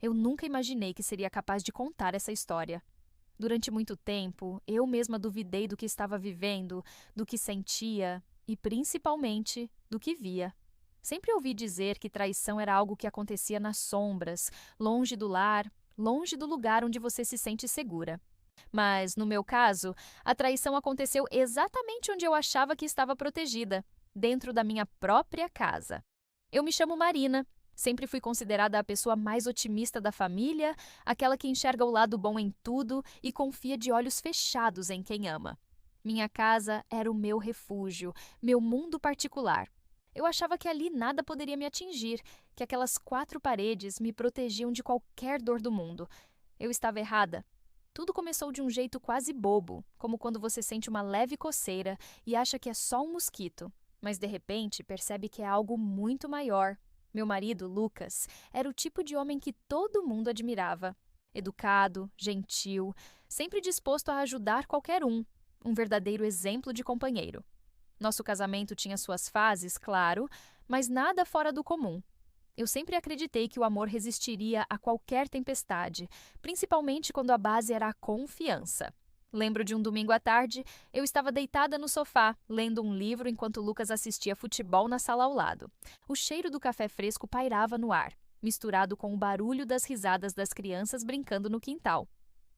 Eu nunca imaginei que seria capaz de contar essa história. Durante muito tempo, eu mesma duvidei do que estava vivendo, do que sentia e, principalmente, do que via. Sempre ouvi dizer que traição era algo que acontecia nas sombras, longe do lar, longe do lugar onde você se sente segura. Mas, no meu caso, a traição aconteceu exatamente onde eu achava que estava protegida, dentro da minha própria casa. Eu me chamo Marina. Sempre fui considerada a pessoa mais otimista da família, aquela que enxerga o lado bom em tudo e confia de olhos fechados em quem ama. Minha casa era o meu refúgio, meu mundo particular. Eu achava que ali nada poderia me atingir, que aquelas quatro paredes me protegiam de qualquer dor do mundo. Eu estava errada. Tudo começou de um jeito quase bobo, como quando você sente uma leve coceira e acha que é só um mosquito, mas de repente percebe que é algo muito maior. Meu marido, Lucas, era o tipo de homem que todo mundo admirava. Educado, gentil, sempre disposto a ajudar qualquer um verdadeiro exemplo de companheiro. Nosso casamento tinha suas fases, claro, mas nada fora do comum. Eu sempre acreditei que o amor resistiria a qualquer tempestade, principalmente quando a base era a confiança. Lembro de um domingo à tarde, eu estava deitada no sofá, lendo um livro enquanto Lucas assistia futebol na sala ao lado. O cheiro do café fresco pairava no ar, misturado com o barulho das risadas das crianças brincando no quintal.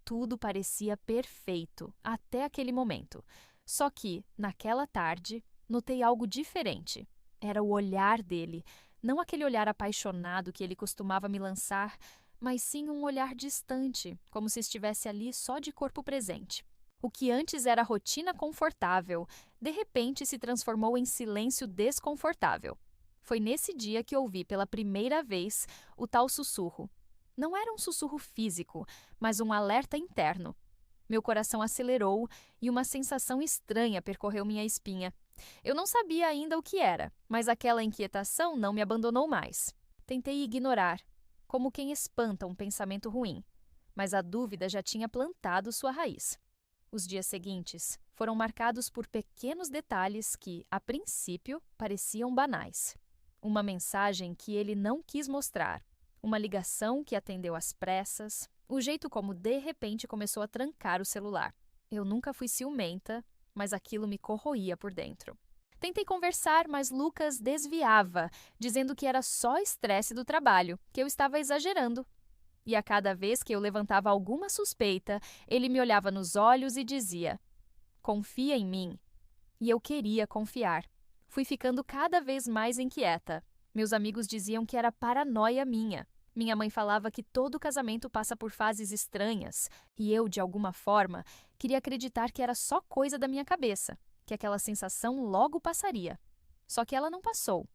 Tudo parecia perfeito, até aquele momento. Só que, naquela tarde, notei algo diferente. Era o olhar dele. Não aquele olhar apaixonado que ele costumava me lançar, mas sim um olhar distante, como se estivesse ali só de corpo presente. O que antes era rotina confortável, de repente se transformou em silêncio desconfortável. Foi nesse dia que ouvi pela primeira vez o tal sussurro. Não era um sussurro físico, mas um alerta interno. Meu coração acelerou e uma sensação estranha percorreu minha espinha. Eu não sabia ainda o que era, mas aquela inquietação não me abandonou mais. Tentei ignorar, como quem espanta um pensamento ruim, mas a dúvida já tinha plantado sua raiz. Os dias seguintes foram marcados por pequenos detalhes que, a princípio, pareciam banais. Uma mensagem que ele não quis mostrar, uma ligação que atendeu às pressas, o jeito como de repente começou a trancar o celular. Eu nunca fui ciumenta, mas aquilo me corroía por dentro. Tentei conversar, mas Lucas desviava, dizendo que era só estresse do trabalho, que eu estava exagerando. E a cada vez que eu levantava alguma suspeita, ele me olhava nos olhos e dizia: "Confia em mim." E eu queria confiar. Fui ficando cada vez mais inquieta. Meus amigos diziam que era paranoia minha. Minha mãe falava que todo casamento passa por fases estranhas, e eu, de alguma forma, queria acreditar que era só coisa da minha cabeça, que aquela sensação logo passaria. Só que ela não passou.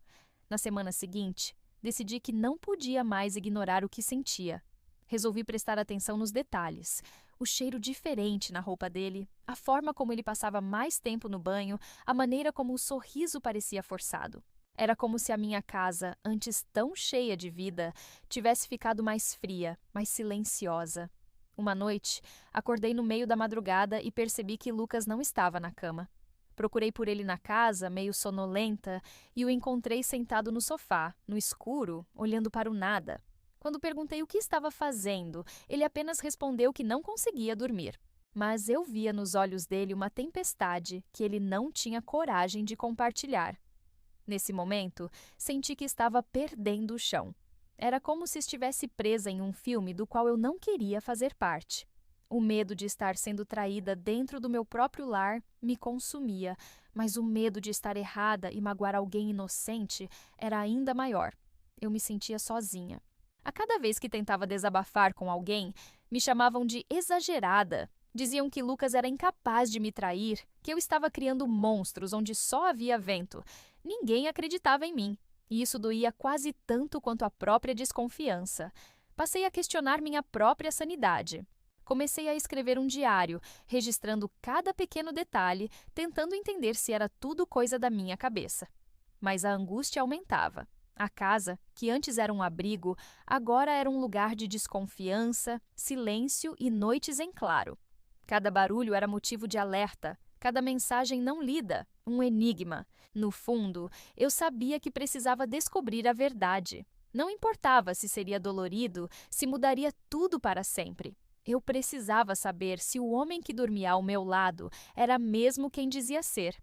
Na semana seguinte, decidi que não podia mais ignorar o que sentia. Resolvi prestar atenção nos detalhes. O cheiro diferente na roupa dele, a forma como ele passava mais tempo no banho, a maneira como o sorriso parecia forçado. Era como se a minha casa, antes tão cheia de vida, tivesse ficado mais fria, mais silenciosa. Uma noite, acordei no meio da madrugada e percebi que Lucas não estava na cama. Procurei por ele na casa, meio sonolenta, e o encontrei sentado no sofá, no escuro, olhando para o nada. Quando perguntei o que estava fazendo, ele apenas respondeu que não conseguia dormir. Mas eu via nos olhos dele uma tempestade que ele não tinha coragem de compartilhar. Nesse momento, senti que estava perdendo o chão. Era como se estivesse presa em um filme do qual eu não queria fazer parte. O medo de estar sendo traída dentro do meu próprio lar me consumia, mas o medo de estar errada e magoar alguém inocente era ainda maior. Eu me sentia sozinha. A cada vez que tentava desabafar com alguém, me chamavam de exagerada. Diziam que Lucas era incapaz de me trair, que eu estava criando monstros onde só havia vento. Ninguém acreditava em mim, e isso doía quase tanto quanto a própria desconfiança. Passei a questionar minha própria sanidade. Comecei a escrever um diário, registrando cada pequeno detalhe, tentando entender se era tudo coisa da minha cabeça. Mas a angústia aumentava. A casa, que antes era um abrigo, agora era um lugar de desconfiança, silêncio e noites em claro. Cada barulho era motivo de alerta, cada mensagem não lida, um enigma. No fundo, eu sabia que precisava descobrir a verdade. Não importava se seria dolorido, se mudaria tudo para sempre. Eu precisava saber se o homem que dormia ao meu lado era mesmo quem dizia ser.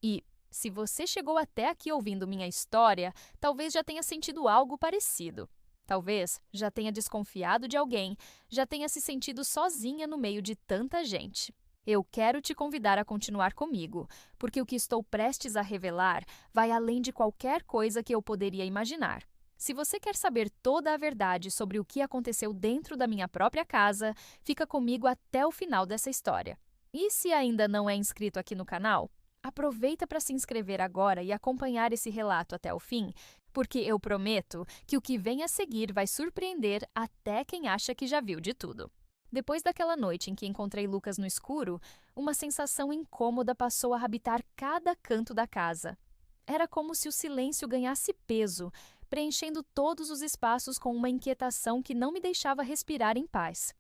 E, se você chegou até aqui ouvindo minha história, talvez já tenha sentido algo parecido. Talvez já tenha desconfiado de alguém, já tenha se sentido sozinha no meio de tanta gente. Eu quero te convidar a continuar comigo, porque o que estou prestes a revelar vai além de qualquer coisa que eu poderia imaginar. Se você quer saber toda a verdade sobre o que aconteceu dentro da minha própria casa, fica comigo até o final dessa história. E se ainda não é inscrito aqui no canal, aproveita para se inscrever agora e acompanhar esse relato até o fim, porque eu prometo que o que vem a seguir vai surpreender até quem acha que já viu de tudo. Depois daquela noite em que encontrei Lucas no escuro, uma sensação incômoda passou a habitar cada canto da casa. Era como se o silêncio ganhasse peso, preenchendo todos os espaços com uma inquietação que não me deixava respirar em paz.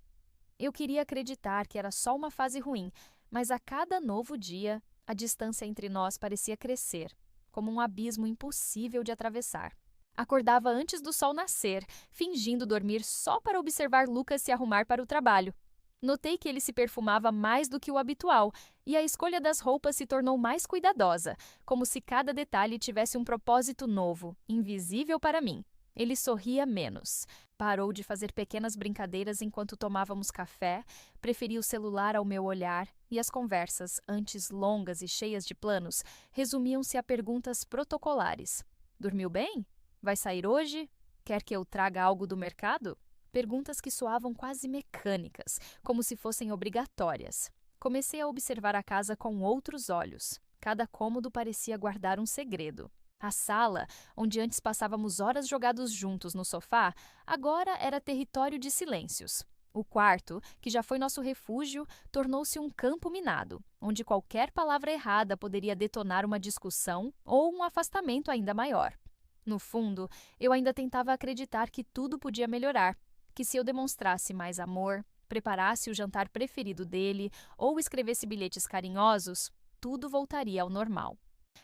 Eu queria acreditar que era só uma fase ruim, mas a cada novo dia, a distância entre nós parecia crescer, como um abismo impossível de atravessar. Acordava antes do sol nascer, fingindo dormir só para observar Lucas se arrumar para o trabalho. Notei que ele se perfumava mais do que o habitual, e a escolha das roupas se tornou mais cuidadosa, como se cada detalhe tivesse um propósito novo, invisível para mim. Ele sorria menos. Parou de fazer pequenas brincadeiras enquanto tomávamos café, preferia o celular ao meu olhar, e as conversas, antes longas e cheias de planos, resumiam-se a perguntas protocolares. Dormiu bem? Vai sair hoje? Quer que eu traga algo do mercado? Perguntas que soavam quase mecânicas, como se fossem obrigatórias. Comecei a observar a casa com outros olhos. Cada cômodo parecia guardar um segredo. A sala, onde antes passávamos horas jogados juntos no sofá, agora era território de silêncios. O quarto, que já foi nosso refúgio, tornou-se um campo minado, onde qualquer palavra errada poderia detonar uma discussão ou um afastamento ainda maior. No fundo, eu ainda tentava acreditar que tudo podia melhorar, que se eu demonstrasse mais amor, preparasse o jantar preferido dele ou escrevesse bilhetes carinhosos, tudo voltaria ao normal.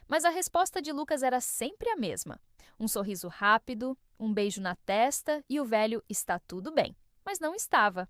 Mas a resposta de Lucas era sempre a mesma. Um sorriso rápido, um beijo na testa e o velho "está tudo bem". Mas não estava.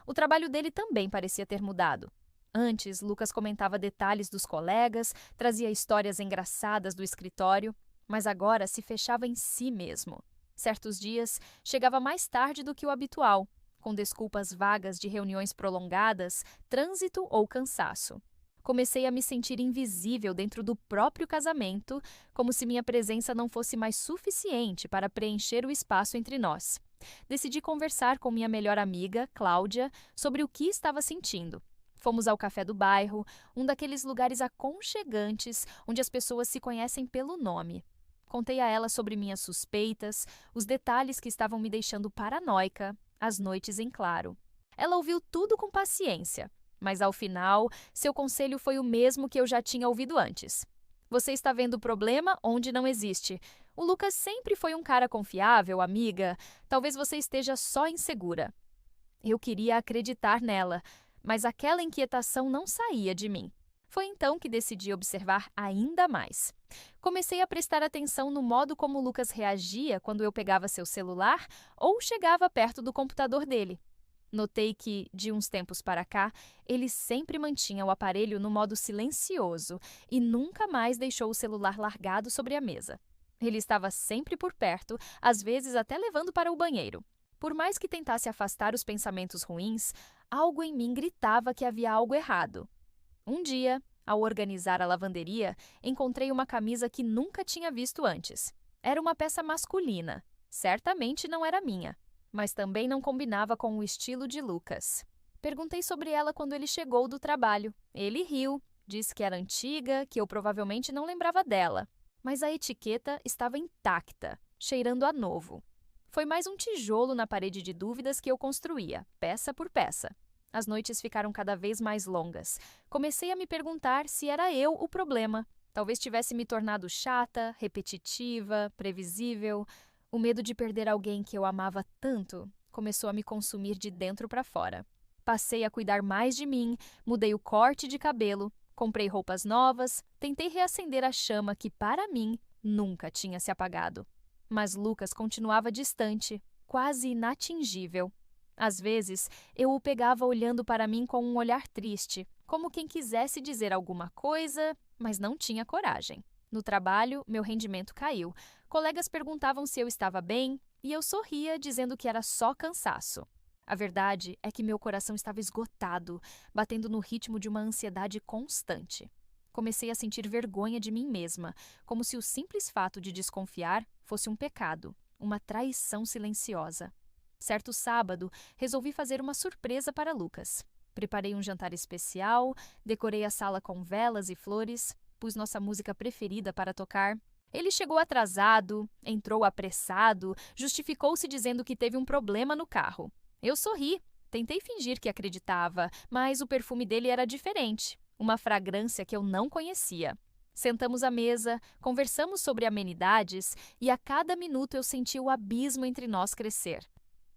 O trabalho dele também parecia ter mudado. Antes, Lucas comentava detalhes dos colegas, trazia histórias engraçadas do escritório, mas agora se fechava em si mesmo. Certos dias, chegava mais tarde do que o habitual, com desculpas vagas de reuniões prolongadas, trânsito ou cansaço. Comecei a me sentir invisível dentro do próprio casamento, como se minha presença não fosse mais suficiente para preencher o espaço entre nós. Decidi conversar com minha melhor amiga, Cláudia, sobre o que estava sentindo. Fomos ao café do bairro, um daqueles lugares aconchegantes onde as pessoas se conhecem pelo nome. Contei a ela sobre minhas suspeitas, os detalhes que estavam me deixando paranoica, as noites em claro. Ela ouviu tudo com paciência, mas ao final, seu conselho foi o mesmo que eu já tinha ouvido antes. Você está vendo o problema onde não existe. O Lucas sempre foi um cara confiável, amiga. Talvez você esteja só insegura. Eu queria acreditar nela, mas aquela inquietação não saía de mim. Foi então que decidi observar ainda mais. Comecei a prestar atenção no modo como o Lucas reagia quando eu pegava seu celular ou chegava perto do computador dele. Notei que, de uns tempos para cá, ele sempre mantinha o aparelho no modo silencioso e nunca mais deixou o celular largado sobre a mesa. Ele estava sempre por perto, às vezes até levando para o banheiro. Por mais que tentasse afastar os pensamentos ruins, algo em mim gritava que havia algo errado. Um dia, ao organizar a lavanderia, encontrei uma camisa que nunca tinha visto antes. Era uma peça masculina. Certamente não era minha, mas também não combinava com o estilo de Lucas. Perguntei sobre ela quando ele chegou do trabalho. Ele riu, disse que era antiga, que eu provavelmente não lembrava dela. Mas a etiqueta estava intacta, cheirando a novo. Foi mais um tijolo na parede de dúvidas que eu construía, peça por peça. As noites ficaram cada vez mais longas. Comecei a me perguntar se era eu o problema. Talvez tivesse me tornado chata, repetitiva, previsível. O medo de perder alguém que eu amava tanto começou a me consumir de dentro para fora. Passei a cuidar mais de mim, mudei o corte de cabelo, comprei roupas novas, tentei reacender a chama que, para mim, nunca tinha se apagado. Mas Lucas continuava distante, quase inatingível. Às vezes, eu o pegava olhando para mim com um olhar triste, como quem quisesse dizer alguma coisa, mas não tinha coragem. No trabalho, meu rendimento caiu. Colegas perguntavam se eu estava bem e eu sorria, dizendo que era só cansaço. A verdade é que meu coração estava esgotado, batendo no ritmo de uma ansiedade constante. Comecei a sentir vergonha de mim mesma, como se o simples fato de desconfiar fosse um pecado, uma traição silenciosa. Certo sábado, resolvi fazer uma surpresa para Lucas. Preparei um jantar especial, decorei a sala com velas e flores, pus nossa música preferida para tocar. Ele chegou atrasado, entrou apressado, justificou-se dizendo que teve um problema no carro. Eu sorri, tentei fingir que acreditava, mas o perfume dele era diferente, uma fragrância que eu não conhecia. Sentamos à mesa, conversamos sobre amenidades e a cada minuto eu senti o abismo entre nós crescer.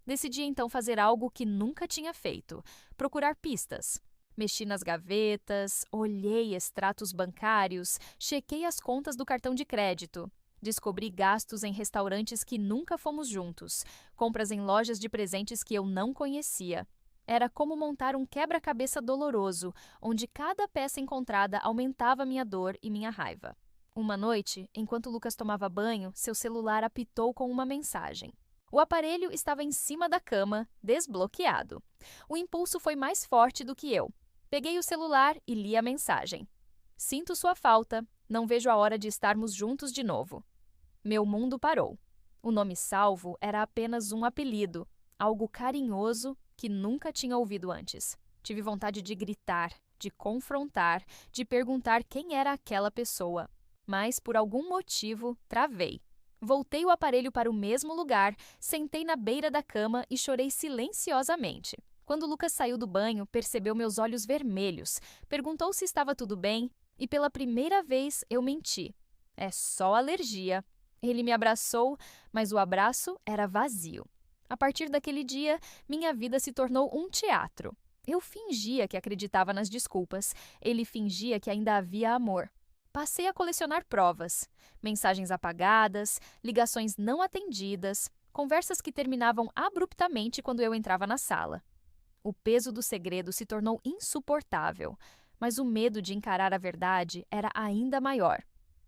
Decidi então fazer algo que nunca tinha feito: procurar pistas. Mexi nas gavetas, olhei extratos bancários, chequei as contas do cartão de crédito. Descobri gastos em restaurantes que nunca fomos juntos, compras em lojas de presentes que eu não conhecia. Era como montar um quebra-cabeça doloroso, onde cada peça encontrada aumentava minha dor e minha raiva. Uma noite, enquanto Lucas tomava banho, seu celular apitou com uma mensagem. O aparelho estava em cima da cama, desbloqueado. O impulso foi mais forte do que eu. Peguei o celular e li a mensagem. Sinto sua falta, não vejo a hora de estarmos juntos de novo. Meu mundo parou. O nome salvo era apenas um apelido, algo carinhoso que nunca tinha ouvido antes. Tive vontade de gritar, de confrontar, de perguntar quem era aquela pessoa. Mas, por algum motivo, travei. Voltei o aparelho para o mesmo lugar, sentei na beira da cama e chorei silenciosamente. Quando Lucas saiu do banho, percebeu meus olhos vermelhos, perguntou se estava tudo bem e pela primeira vez eu menti. É só alergia. Ele me abraçou, mas o abraço era vazio. A partir daquele dia, minha vida se tornou um teatro. Eu fingia que acreditava nas desculpas, ele fingia que ainda havia amor. Passei a colecionar provas, mensagens apagadas, ligações não atendidas, conversas que terminavam abruptamente quando eu entrava na sala. O peso do segredo se tornou insuportável, mas o medo de encarar a verdade era ainda maior.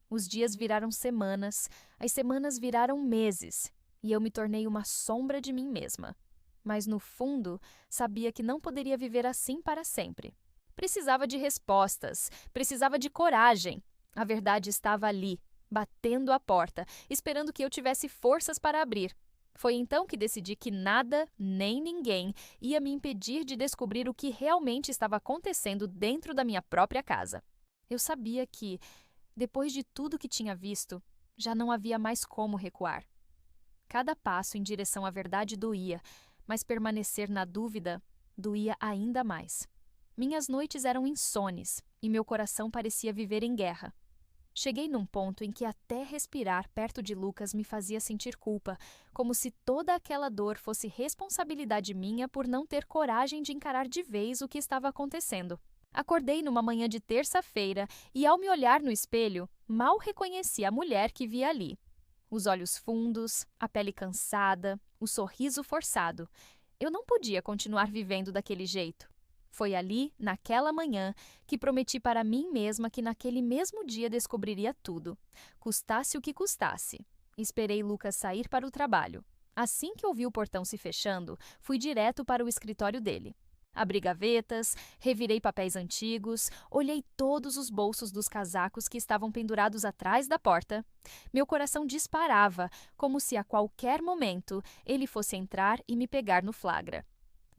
Os dias viraram semanas, as semanas viraram meses, e eu me tornei uma sombra de mim mesma. Mas no fundo, sabia que não poderia viver assim para sempre. Precisava de respostas, precisava de coragem. A verdade estava ali, batendo a porta, esperando que eu tivesse forças para abrir. Foi então que decidi que nada, nem ninguém, ia me impedir de descobrir o que realmente estava acontecendo dentro da minha própria casa. Eu sabia que, depois de tudo que tinha visto, já não havia mais como recuar. Cada passo em direção à verdade doía, mas permanecer na dúvida doía ainda mais. Minhas noites eram insones e meu coração parecia viver em guerra. Cheguei num ponto em que até respirar perto de Lucas me fazia sentir culpa, como se toda aquela dor fosse responsabilidade minha por não ter coragem de encarar de vez o que estava acontecendo. Acordei numa manhã de terça-feira e, ao me olhar no espelho, mal reconheci a mulher que via ali. Os olhos fundos, a pele cansada, o sorriso forçado. Eu não podia continuar vivendo daquele jeito. Foi ali, naquela manhã, que prometi para mim mesma que naquele mesmo dia descobriria tudo, custasse o que custasse. Esperei Lucas sair para o trabalho. Assim que ouvi o portão se fechando, fui direto para o escritório dele. Abri gavetas, revirei papéis antigos, olhei todos os bolsos dos casacos que estavam pendurados atrás da porta. Meu coração disparava, como se a qualquer momento ele fosse entrar e me pegar no flagra.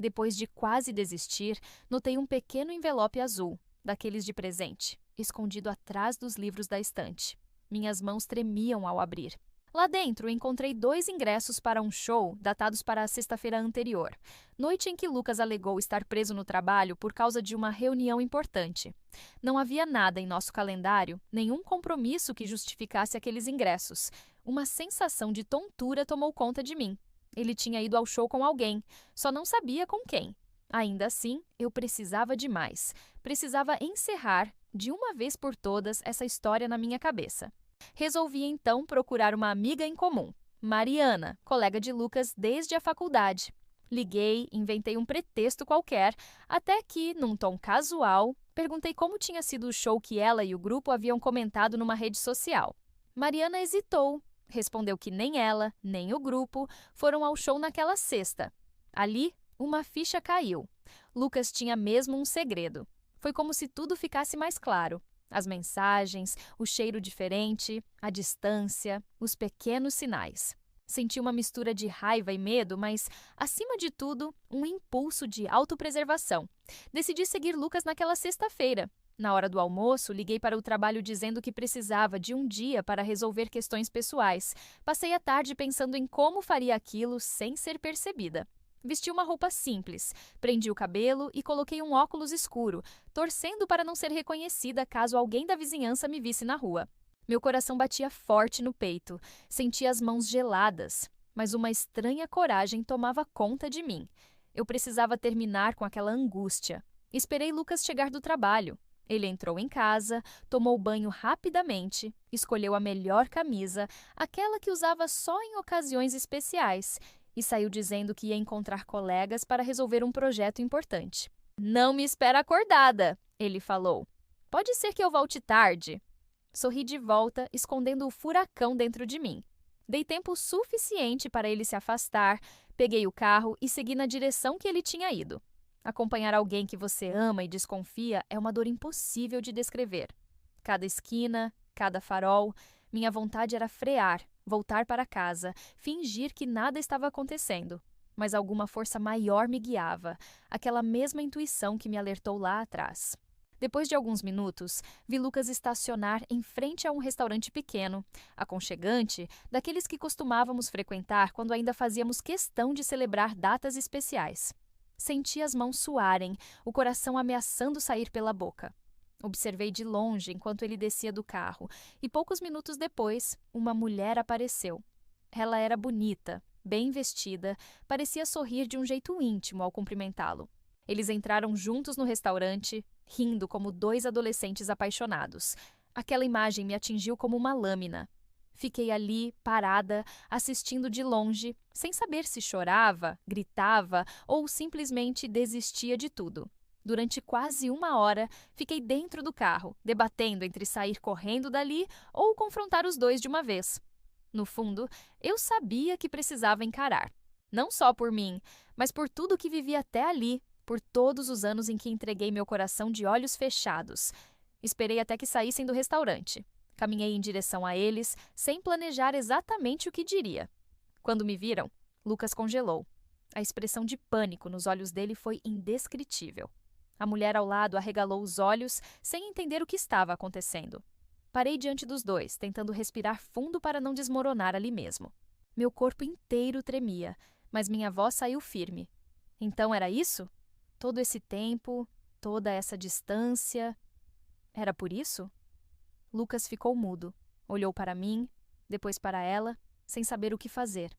Depois de quase desistir, notei um pequeno envelope azul, daqueles de presente, escondido atrás dos livros da estante. Minhas mãos tremiam ao abrir. Lá dentro, encontrei 2 ingressos para um show datados para a sexta-feira anterior, noite em que Lucas alegou estar preso no trabalho por causa de uma reunião importante. Não havia nada em nosso calendário, nenhum compromisso que justificasse aqueles ingressos. Uma sensação de tontura tomou conta de mim. Ele tinha ido ao show com alguém, só não sabia com quem. Ainda assim, eu precisava de mais. Precisava encerrar, de uma vez por todas, essa história na minha cabeça. Resolvi então procurar uma amiga em comum. Mariana, colega de Lucas desde a faculdade. Liguei, inventei um pretexto qualquer, até que, num tom casual, perguntei como tinha sido o show que ela e o grupo haviam comentado numa rede social. Mariana hesitou, respondeu que nem ela, nem o grupo foram ao show naquela sexta. Ali, uma ficha caiu. Lucas tinha mesmo um segredo. Foi como se tudo ficasse mais claro. As mensagens, o cheiro diferente, a distância, os pequenos sinais. Senti uma mistura de raiva e medo, mas, acima de tudo, um impulso de autopreservação. Decidi seguir Lucas naquela sexta-feira. Na hora do almoço, liguei para o trabalho dizendo que precisava de um dia para resolver questões pessoais. Passei a tarde pensando em como faria aquilo sem ser percebida. Vesti uma roupa simples, prendi o cabelo e coloquei um óculos escuro, torcendo para não ser reconhecida caso alguém da vizinhança me visse na rua. Meu coração batia forte no peito, sentia as mãos geladas, mas uma estranha coragem tomava conta de mim. Eu precisava terminar com aquela angústia. Esperei Lucas chegar do trabalho. Ele entrou em casa, tomou banho rapidamente, escolheu a melhor camisa, aquela que usava só em ocasiões especiais, e saiu dizendo que ia encontrar colegas para resolver um projeto importante. "Não me espera acordada", ele falou. "Pode ser que eu volte tarde." Sorri de volta, escondendo o furacão dentro de mim. Dei tempo suficiente para ele se afastar, peguei o carro e segui na direção que ele tinha ido. Acompanhar alguém que você ama e desconfia é uma dor impossível de descrever. Cada esquina, cada farol, minha vontade era frear, voltar para casa, fingir que nada estava acontecendo. Mas alguma força maior me guiava, aquela mesma intuição que me alertou lá atrás. Depois de alguns minutos, vi Lucas estacionar em frente a um restaurante pequeno, aconchegante, daqueles que costumávamos frequentar quando ainda fazíamos questão de celebrar datas especiais. Senti as mãos suarem, o coração ameaçando sair pela boca. Observei de longe enquanto ele descia do carro, e poucos minutos depois, uma mulher apareceu. Ela era bonita, bem vestida, parecia sorrir de um jeito íntimo ao cumprimentá-lo. Eles entraram juntos no restaurante, rindo como dois adolescentes apaixonados. Aquela imagem me atingiu como uma lâmina. Fiquei ali, parada, assistindo de longe, sem saber se chorava, gritava ou simplesmente desistia de tudo. Durante quase uma hora, fiquei dentro do carro, debatendo entre sair correndo dali ou confrontar os dois de uma vez. No fundo, eu sabia que precisava encarar. Não só por mim, mas por tudo que vivi até ali, por todos os anos em que entreguei meu coração de olhos fechados. Esperei até que saíssem do restaurante. Caminhei em direção a eles, sem planejar exatamente o que diria. Quando me viram, Lucas congelou. A expressão de pânico nos olhos dele foi indescritível. A mulher ao lado arregalou os olhos, sem entender o que estava acontecendo. Parei diante dos dois, tentando respirar fundo para não desmoronar ali mesmo. Meu corpo inteiro tremia, mas minha voz saiu firme. Então era isso? Todo esse tempo, toda essa distância. Era por isso? Lucas ficou mudo, olhou para mim, depois para ela, sem saber o que fazer.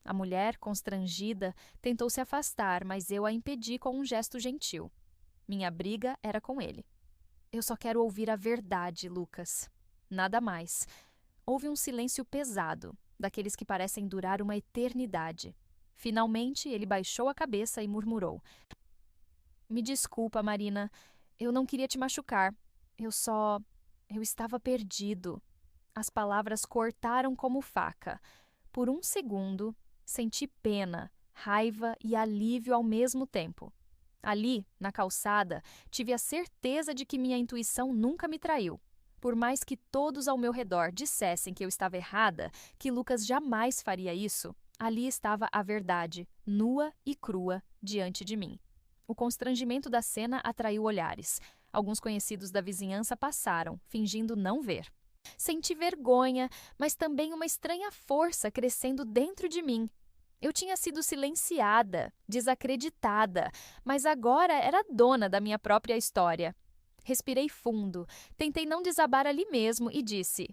A mulher, constrangida, tentou se afastar, mas eu a impedi com um gesto gentil. Minha briga era com ele. "Eu só quero ouvir a verdade, Lucas. Nada mais." Houve um silêncio pesado, daqueles que parecem durar uma eternidade. Finalmente, ele baixou a cabeça e murmurou: "Me desculpa, Marina. Eu não queria te machucar. Eu estava perdido." As palavras cortaram como faca. Por um segundo, senti pena, raiva e alívio ao mesmo tempo. Ali, na calçada, tive a certeza de que minha intuição nunca me traiu. Por mais que todos ao meu redor dissessem que eu estava errada, que Lucas jamais faria isso, ali estava a verdade, nua e crua, diante de mim. O constrangimento da cena atraiu olhares. Alguns conhecidos da vizinhança passaram, fingindo não ver. Senti vergonha, mas também uma estranha força crescendo dentro de mim. Eu tinha sido silenciada, desacreditada, mas agora era dona da minha própria história. Respirei fundo, tentei não desabar ali mesmo e disse: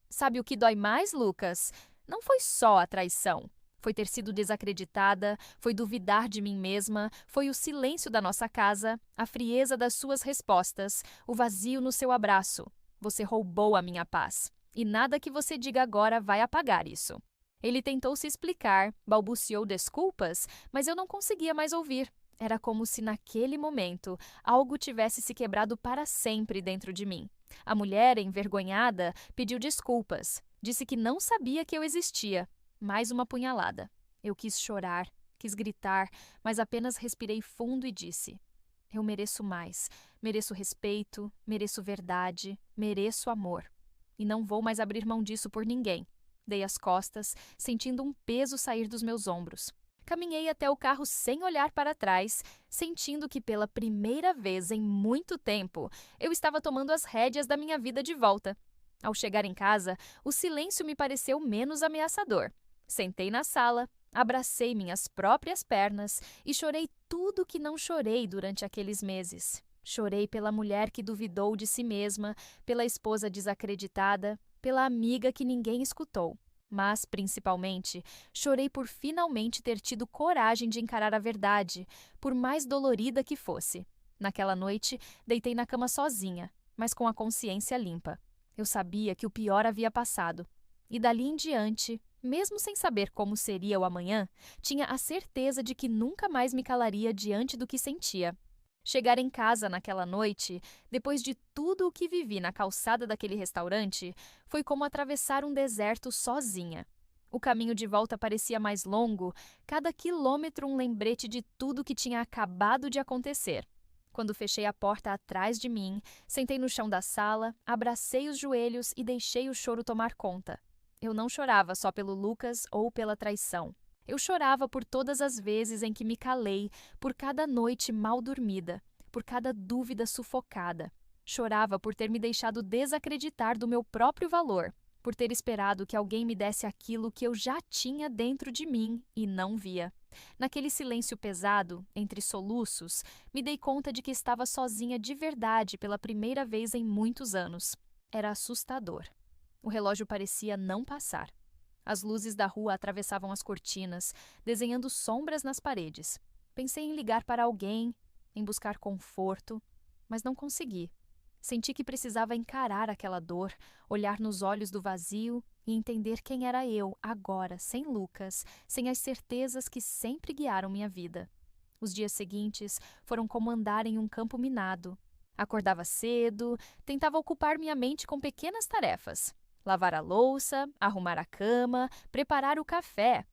"Sabe o que dói mais, Lucas? Não foi só a traição. Foi ter sido desacreditada, foi duvidar de mim mesma, foi o silêncio da nossa casa, a frieza das suas respostas, o vazio no seu abraço. Você roubou a minha paz. E nada que você diga agora vai apagar isso." Ele tentou se explicar, balbuciou desculpas, mas eu não conseguia mais ouvir. Era como se naquele momento algo tivesse se quebrado para sempre dentro de mim. A mulher, envergonhada, pediu desculpas. Disse que não sabia que eu existia. Mais uma punhalada. Eu quis chorar, quis gritar, mas apenas respirei fundo e disse: eu mereço mais. Mereço respeito, mereço verdade, mereço amor. E não vou mais abrir mão disso por ninguém. Dei as costas, sentindo um peso sair dos meus ombros. Caminhei até o carro sem olhar para trás, sentindo que pela primeira vez em muito tempo eu estava tomando as rédeas da minha vida de volta. Ao chegar em casa, o silêncio me pareceu menos ameaçador. Sentei na sala, abracei minhas próprias pernas e chorei tudo o que não chorei durante aqueles meses. Chorei pela mulher que duvidou de si mesma, pela esposa desacreditada, pela amiga que ninguém escutou. Mas, principalmente, chorei por finalmente ter tido coragem de encarar a verdade, por mais dolorida que fosse. Naquela noite, deitei na cama sozinha, mas com a consciência limpa. Eu sabia que o pior havia passado. E dali em diante, mesmo sem saber como seria o amanhã, tinha a certeza de que nunca mais me calaria diante do que sentia. Chegar em casa naquela noite, depois de tudo o que vivi na calçada daquele restaurante, foi como atravessar um deserto sozinha. O caminho de volta parecia mais longo, cada quilômetro um lembrete de tudo que tinha acabado de acontecer. Quando fechei a porta atrás de mim, sentei no chão da sala, abracei os joelhos e deixei o choro tomar conta. Eu não chorava só pelo Lucas ou pela traição. Eu chorava por todas as vezes em que me calei, por cada noite mal dormida, por cada dúvida sufocada. Chorava por ter me deixado desacreditar do meu próprio valor, por ter esperado que alguém me desse aquilo que eu já tinha dentro de mim e não via. Naquele silêncio pesado, entre soluços, me dei conta de que estava sozinha de verdade pela primeira vez em muitos anos. Era assustador. O relógio parecia não passar. As luzes da rua atravessavam as cortinas, desenhando sombras nas paredes. Pensei em ligar para alguém, em buscar conforto, mas não consegui. Senti que precisava encarar aquela dor, olhar nos olhos do vazio e entender quem era eu agora, sem Lucas, sem as certezas que sempre guiaram minha vida. Os dias seguintes foram como andar em um campo minado. Acordava cedo, tentava ocupar minha mente com pequenas tarefas. Lavar a louça, arrumar a cama, preparar o café.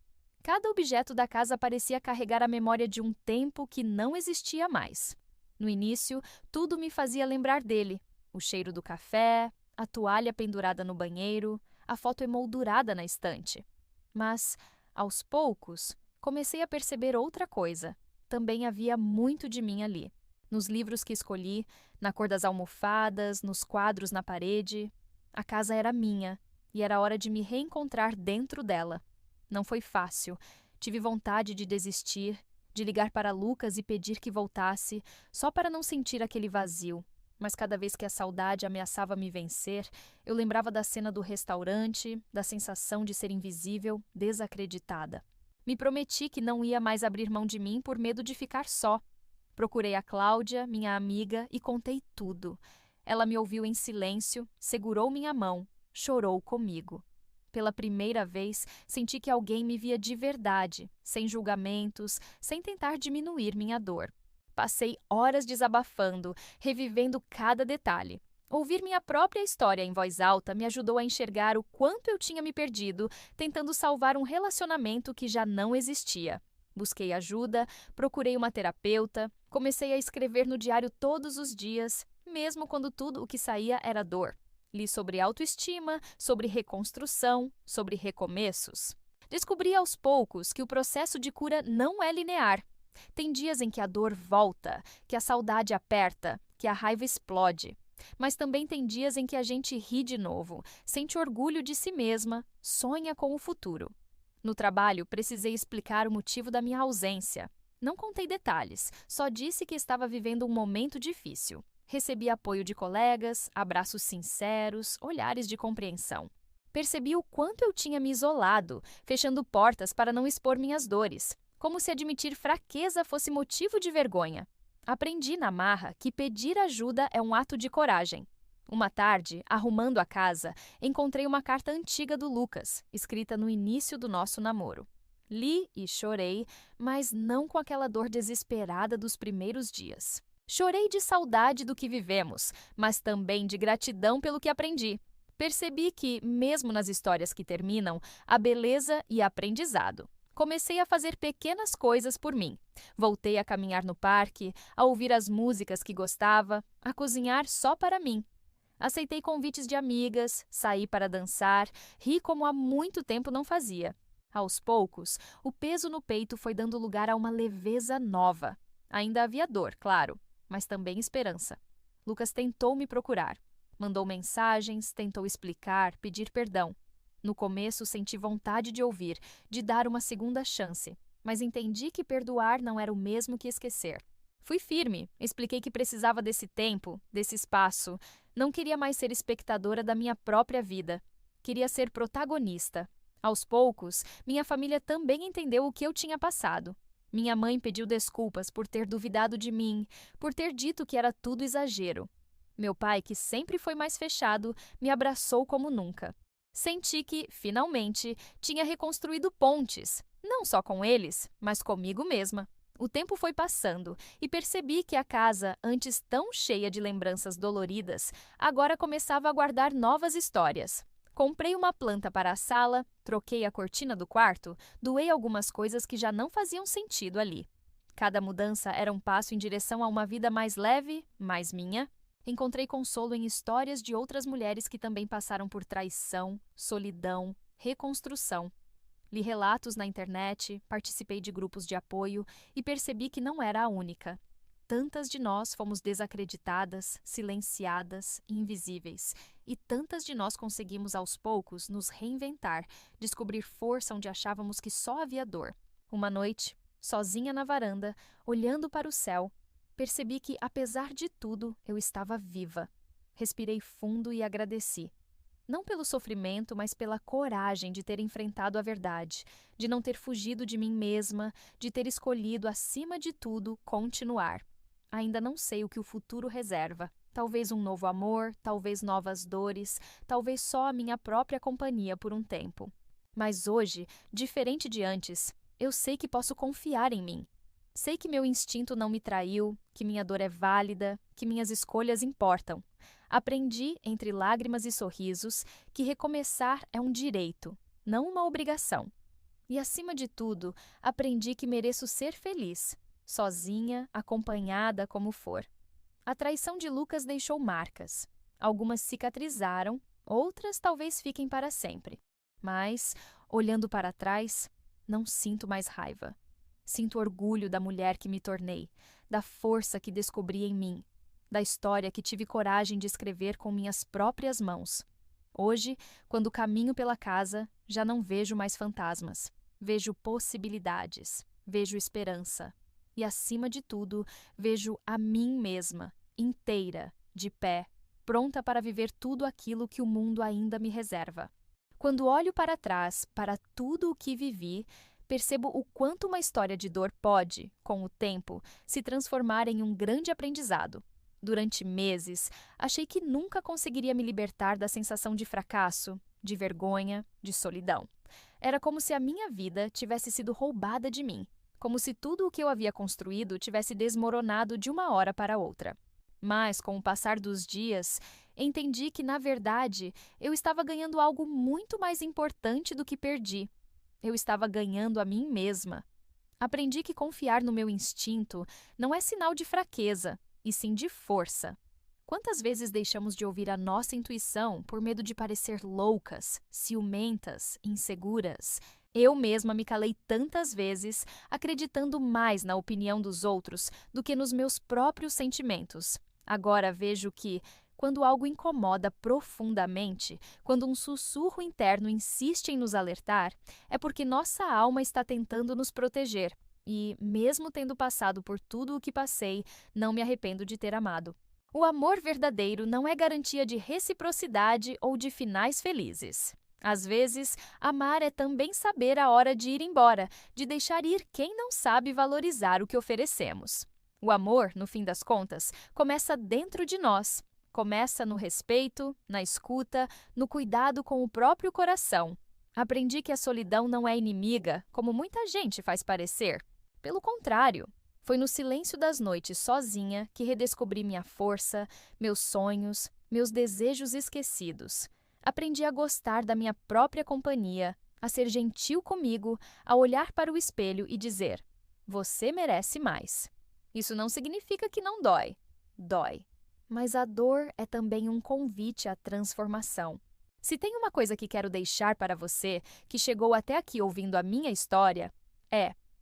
Cada objeto da casa parecia carregar a memória de um tempo que não existia mais. No início, tudo me fazia lembrar dele. O cheiro do café, a toalha pendurada no banheiro, a foto emoldurada na estante. Mas, aos poucos, comecei a perceber outra coisa. Também havia muito de mim ali. Nos livros que escolhi, na cor das almofadas, nos quadros na parede. A casa era minha, e era hora de me reencontrar dentro dela. Não foi fácil. Tive vontade de desistir, de ligar para Lucas e pedir que voltasse, só para não sentir aquele vazio. Mas cada vez que a saudade ameaçava me vencer, eu lembrava da cena do restaurante, da sensação de ser invisível, desacreditada. Me prometi que não ia mais abrir mão de mim por medo de ficar só. Procurei a Cláudia, minha amiga, e contei tudo. Ela me ouviu em silêncio, segurou minha mão, chorou comigo. Pela primeira vez, senti que alguém me via de verdade, sem julgamentos, sem tentar diminuir minha dor. Passei horas desabafando, revivendo cada detalhe. Ouvir minha própria história em voz alta me ajudou a enxergar o quanto eu tinha me perdido, tentando salvar um relacionamento que já não existia. Busquei ajuda, procurei uma terapeuta, comecei a escrever no diário todos os dias, mesmo quando tudo o que saía era dor. Li sobre autoestima, sobre reconstrução, sobre recomeços. Descobri aos poucos que o processo de cura não é linear. Tem dias em que a dor volta, que a saudade aperta, que a raiva explode. Mas também tem dias em que a gente ri de novo, sente orgulho de si mesma, sonha com o futuro. No trabalho, precisei explicar o motivo da minha ausência. Não contei detalhes, só disse que estava vivendo um momento difícil. Recebi apoio de colegas, abraços sinceros, olhares de compreensão. Percebi o quanto eu tinha me isolado, fechando portas para não expor minhas dores, como se admitir fraqueza fosse motivo de vergonha. Aprendi na marra que pedir ajuda é um ato de coragem. Uma tarde, arrumando a casa, encontrei uma carta antiga do Lucas, escrita no início do nosso namoro. Li e chorei, mas não com aquela dor desesperada dos primeiros dias. Chorei de saudade do que vivemos, mas também de gratidão pelo que aprendi. Percebi que, mesmo nas histórias que terminam, há beleza e aprendizado. Comecei a fazer pequenas coisas por mim. Voltei a caminhar no parque, a ouvir as músicas que gostava, a cozinhar só para mim. Aceitei convites de amigas, saí para dançar, ri como há muito tempo não fazia. Aos poucos, o peso no peito foi dando lugar a uma leveza nova. Ainda havia dor, claro, mas também esperança. Lucas tentou me procurar. Mandou mensagens, tentou explicar, pedir perdão. No começo, senti vontade de ouvir, de dar uma segunda chance, mas entendi que perdoar não era o mesmo que esquecer. Fui firme, expliquei que precisava desse tempo, desse espaço. Não queria mais ser espectadora da minha própria vida. Queria ser protagonista. Aos poucos, minha família também entendeu o que eu tinha passado. Minha mãe pediu desculpas por ter duvidado de mim, por ter dito que era tudo exagero. Meu pai, que sempre foi mais fechado, me abraçou como nunca. Senti que, finalmente, tinha reconstruído pontes, não só com eles, mas comigo mesma. O tempo foi passando e percebi que a casa, antes tão cheia de lembranças doloridas, agora começava a guardar novas histórias. Comprei uma planta para a sala, troquei a cortina do quarto, doei algumas coisas que já não faziam sentido ali. Cada mudança era um passo em direção a uma vida mais leve, mais minha. Encontrei consolo em histórias de outras mulheres que também passaram por traição, solidão, reconstrução. Li relatos na internet, participei de grupos de apoio e percebi que não era a única. Tantas de nós fomos desacreditadas, silenciadas, invisíveis. E tantas de nós conseguimos aos poucos nos reinventar, descobrir força onde achávamos que só havia dor. Uma noite, sozinha na varanda, olhando para o céu, percebi que, apesar de tudo, eu estava viva. Respirei fundo e agradeci. Não pelo sofrimento, mas pela coragem de ter enfrentado a verdade, de não ter fugido de mim mesma, de ter escolhido, acima de tudo, continuar. Ainda não sei o que o futuro reserva. Talvez um novo amor, talvez novas dores, talvez só a minha própria companhia por um tempo. Mas hoje, diferente de antes, eu sei que posso confiar em mim. Sei que meu instinto não me traiu, que minha dor é válida, que minhas escolhas importam. Aprendi, entre lágrimas e sorrisos, que recomeçar é um direito, não uma obrigação. E, acima de tudo, aprendi que mereço ser feliz, sozinha, acompanhada como for. A traição de Lucas deixou marcas. Algumas cicatrizaram, outras talvez fiquem para sempre. Mas, olhando para trás, não sinto mais raiva. Sinto orgulho da mulher que me tornei, da força que descobri em mim, da história que tive coragem de escrever com minhas próprias mãos. Hoje, quando caminho pela casa, já não vejo mais fantasmas. Vejo possibilidades, vejo esperança. E, acima de tudo, vejo a mim mesma, inteira, de pé, pronta para viver tudo aquilo que o mundo ainda me reserva. Quando olho para trás, para tudo o que vivi, percebo o quanto uma história de dor pode, com o tempo, se transformar em um grande aprendizado. Durante meses, achei que nunca conseguiria me libertar da sensação de fracasso, de vergonha, de solidão. Era como se a minha vida tivesse sido roubada de mim, como se tudo o que eu havia construído tivesse desmoronado de uma hora para outra. Mas, com o passar dos dias, entendi que, na verdade, eu estava ganhando algo muito mais importante do que perdi. Eu estava ganhando a mim mesma. Aprendi que confiar no meu instinto não é sinal de fraqueza, e sim de força. Quantas vezes deixamos de ouvir a nossa intuição por medo de parecer loucas, ciumentas, inseguras? Eu mesma me calei tantas vezes, acreditando mais na opinião dos outros do que nos meus próprios sentimentos. Agora vejo que, quando algo incomoda profundamente, quando um sussurro interno insiste em nos alertar, é porque nossa alma está tentando nos proteger. E, mesmo tendo passado por tudo o que passei, não me arrependo de ter amado. O amor verdadeiro não é garantia de reciprocidade ou de finais felizes. Às vezes, amar é também saber a hora de ir embora, de deixar ir quem não sabe valorizar o que oferecemos. O amor, no fim das contas, começa dentro de nós. Começa no respeito, na escuta, no cuidado com o próprio coração. Aprendi que a solidão não é inimiga, como muita gente faz parecer. Pelo contrário, foi no silêncio das noites sozinha que redescobri minha força, meus sonhos, meus desejos esquecidos. Aprendi a gostar da minha própria companhia, a ser gentil comigo, a olhar para o espelho e dizer: você merece mais. Isso não significa que não dói. Dói. Mas a dor é também um convite à transformação. Se tem uma coisa que quero deixar para você, que chegou até aqui ouvindo a minha história,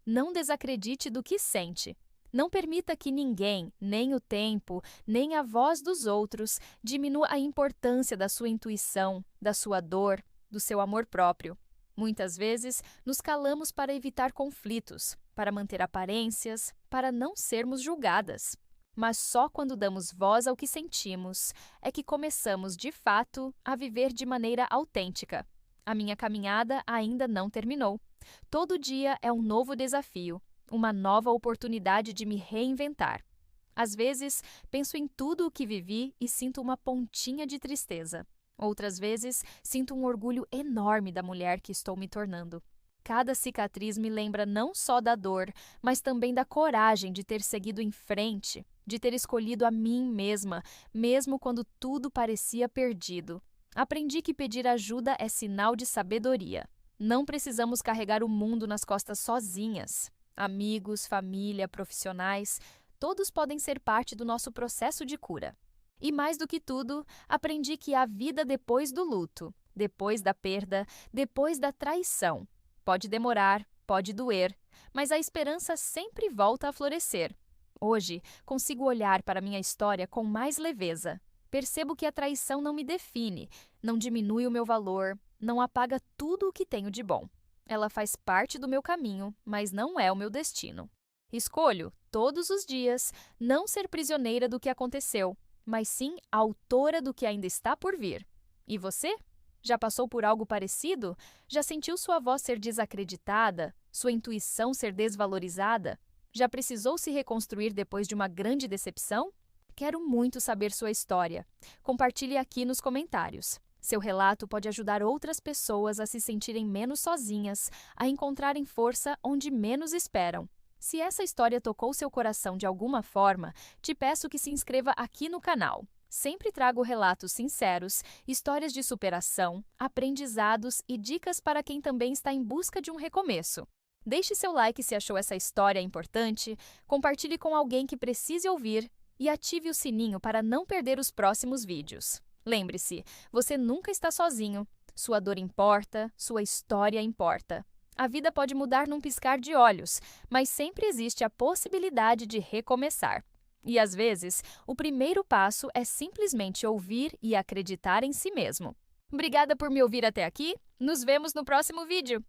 não desacredite do que sente. Não permita que ninguém, nem o tempo, nem a voz dos outros, diminua a importância da sua intuição, da sua dor, do seu amor próprio. Muitas vezes, nos calamos para evitar conflitos, para manter aparências, para não sermos julgadas. Mas só quando damos voz ao que sentimos é que começamos, de fato, a viver de maneira autêntica. A minha caminhada ainda não terminou. Todo dia é um novo desafio, uma nova oportunidade de me reinventar. Às vezes, penso em tudo o que vivi e sinto uma pontinha de tristeza. Outras vezes, sinto um orgulho enorme da mulher que estou me tornando. Cada cicatriz me lembra não só da dor, mas também da coragem de ter seguido em frente, de ter escolhido a mim mesma, mesmo quando tudo parecia perdido. Aprendi que pedir ajuda é sinal de sabedoria. Não precisamos carregar o mundo nas costas sozinhas. Amigos, família, profissionais, todos podem ser parte do nosso processo de cura. E mais do que tudo, aprendi que há vida depois do luto, depois da perda, depois da traição. Pode demorar, pode doer, mas a esperança sempre volta a florescer. Hoje, consigo olhar para minha história com mais leveza. Percebo que a traição não me define, não diminui o meu valor, não apaga tudo o que tenho de bom. Ela faz parte do meu caminho, mas não é o meu destino. Escolho, todos os dias, não ser prisioneira do que aconteceu, mas sim autora do que ainda está por vir. E você? Já passou por algo parecido? Já sentiu sua voz ser desacreditada? Sua intuição ser desvalorizada? Já precisou se reconstruir depois de uma grande decepção? Quero muito saber sua história. Compartilhe aqui nos comentários. Seu relato pode ajudar outras pessoas a se sentirem menos sozinhas, a encontrarem força onde menos esperam. Se essa história tocou seu coração de alguma forma, te peço que se inscreva aqui no canal. Sempre trago relatos sinceros, histórias de superação, aprendizados e dicas para quem também está em busca de um recomeço. Deixe seu like se achou essa história importante, compartilhe com alguém que precise ouvir e ative o sininho para não perder os próximos vídeos. Lembre-se, você nunca está sozinho. Sua dor importa, sua história importa. A vida pode mudar num piscar de olhos, mas sempre existe a possibilidade de recomeçar. E às vezes, o primeiro passo é simplesmente ouvir e acreditar em si mesmo. Obrigada por me ouvir até aqui. Nos vemos no próximo vídeo.